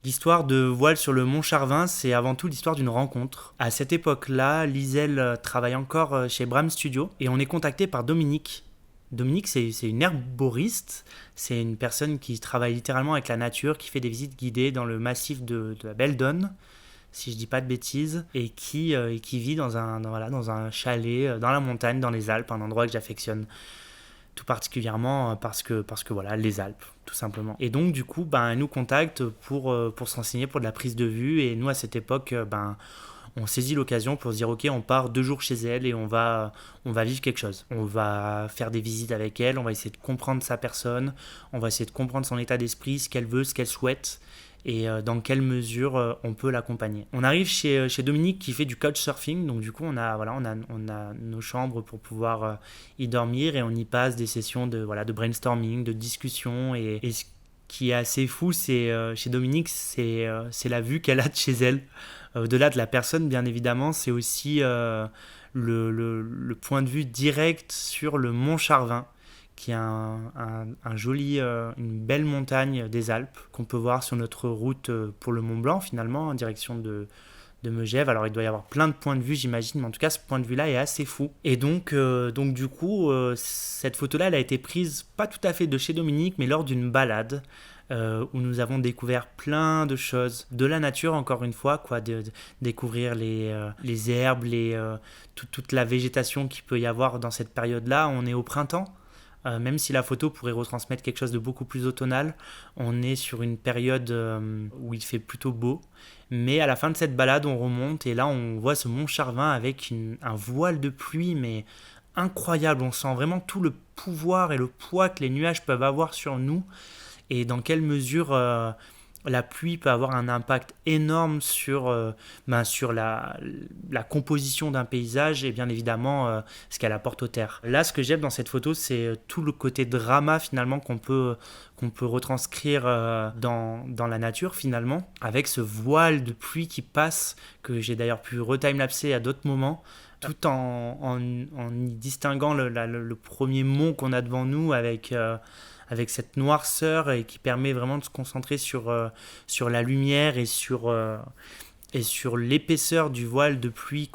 L'histoire de Voile sur le Mont Charvin, c'est avant tout l'histoire d'une rencontre. À cette époque-là, Liselle travaille encore chez Bram Studio et on est contacté par Dominique. Dominique, c'est une herboriste, c'est une personne qui travaille littéralement avec la nature, qui fait des visites guidées dans le massif de la Belle Donne, si je dis pas de bêtises, et qui vit dans un chalet dans la montagne, dans les Alpes, un endroit que j'affectionne tout particulièrement parce que voilà, les Alpes, tout simplement. Et donc, du coup, elle nous contacte pour s'enseigner pour de la prise de vue. Et nous, à cette époque, on saisit l'occasion pour se dire, ok, on part 2 jours chez elle et on va vivre quelque chose. On va faire des visites avec elle, on va essayer de comprendre sa personne, on va essayer de comprendre son état d'esprit, ce qu'elle veut, ce qu'elle souhaite et dans quelle mesure on peut l'accompagner. On arrive chez Dominique qui fait du couchsurfing, donc du coup on a nos chambres pour pouvoir y dormir et on y passe des sessions de brainstorming, de discussion et ce qui est assez fou, c'est chez Dominique, c'est la vue qu'elle a de chez elle. Au-delà de la personne, bien évidemment, c'est aussi le point de vue direct sur le Mont Charvin, qui est une belle montagne des Alpes qu'on peut voir sur notre route pour le Mont Blanc finalement, en direction de Megève. Alors il doit y avoir plein de points de vue j'imagine, mais en tout cas ce point de vue-là est assez fou. Et donc du coup, cette photo-là, elle a été prise pas tout à fait de chez Dominique, mais lors d'une balade. Où nous avons découvert plein de choses de la nature, encore une fois, quoi, de découvrir les herbes, toute la végétation qu'il peut y avoir dans cette période-là. On est au printemps, même si la photo pourrait retransmettre quelque chose de beaucoup plus automnal, on est sur une période où il fait plutôt beau. Mais à la fin de cette balade, on remonte et là, on voit ce Mont Charvin avec un voile de pluie, mais incroyable. On sent vraiment tout le pouvoir et le poids que les nuages peuvent avoir sur nous et dans quelle mesure la pluie peut avoir un impact énorme sur la composition d'un paysage et bien évidemment ce qu'elle apporte aux terres. Là, ce que j'aime dans cette photo, c'est tout le côté drama finalement qu'on peut retranscrire dans la nature finalement, avec ce voile de pluie qui passe, que j'ai d'ailleurs pu retimelapser à d'autres moments, tout en y distinguant le premier mont qu'on a devant nous avec cette noirceur et qui permet vraiment de se concentrer sur la lumière et sur l'épaisseur du voile de pluie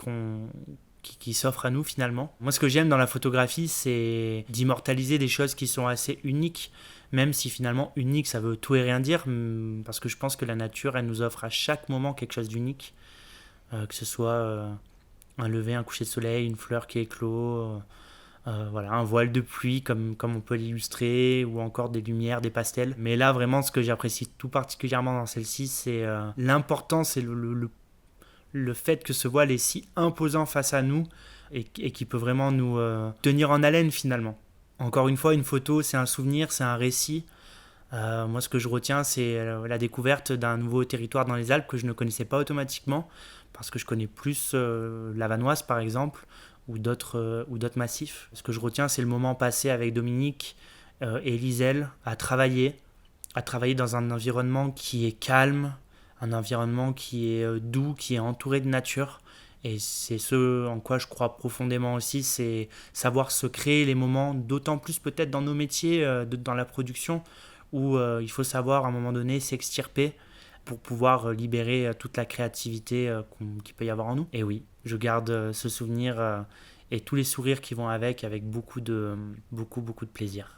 qui s'offre à nous finalement. Moi, ce que j'aime dans la photographie, c'est d'immortaliser des choses qui sont assez uniques, même si finalement unique, ça veut tout et rien dire, parce que je pense que la nature, elle nous offre à chaque moment quelque chose d'unique, que ce soit un lever, un coucher de soleil, une fleur qui éclot, voilà, un voile de pluie comme on peut l'illustrer, ou encore des lumières, des pastels. Mais là, vraiment, ce que j'apprécie tout particulièrement dans celle-ci, c'est l'importance et le fait que ce voile est si imposant face à nous et qui peut vraiment nous tenir en haleine finalement. Encore une fois, une photo, c'est un souvenir, c'est un récit. Moi, ce que je retiens, c'est la découverte d'un nouveau territoire dans les Alpes que je ne connaissais pas automatiquement, parce que je connais plus la Vanoise, par exemple, ou d'autres massifs. Ce que je retiens, c'est le moment passé avec Dominique et Liselle à travailler dans un environnement qui est calme, un environnement qui est doux, qui est entouré de nature. Et c'est ce en quoi je crois profondément aussi, c'est savoir se créer les moments, d'autant plus peut-être dans nos métiers, dans la production, où il faut savoir à un moment donné s'extirper pour pouvoir libérer toute la créativité qu'il peut y avoir en nous. Et oui, je garde ce souvenir et tous les sourires qui vont avec beaucoup de plaisir.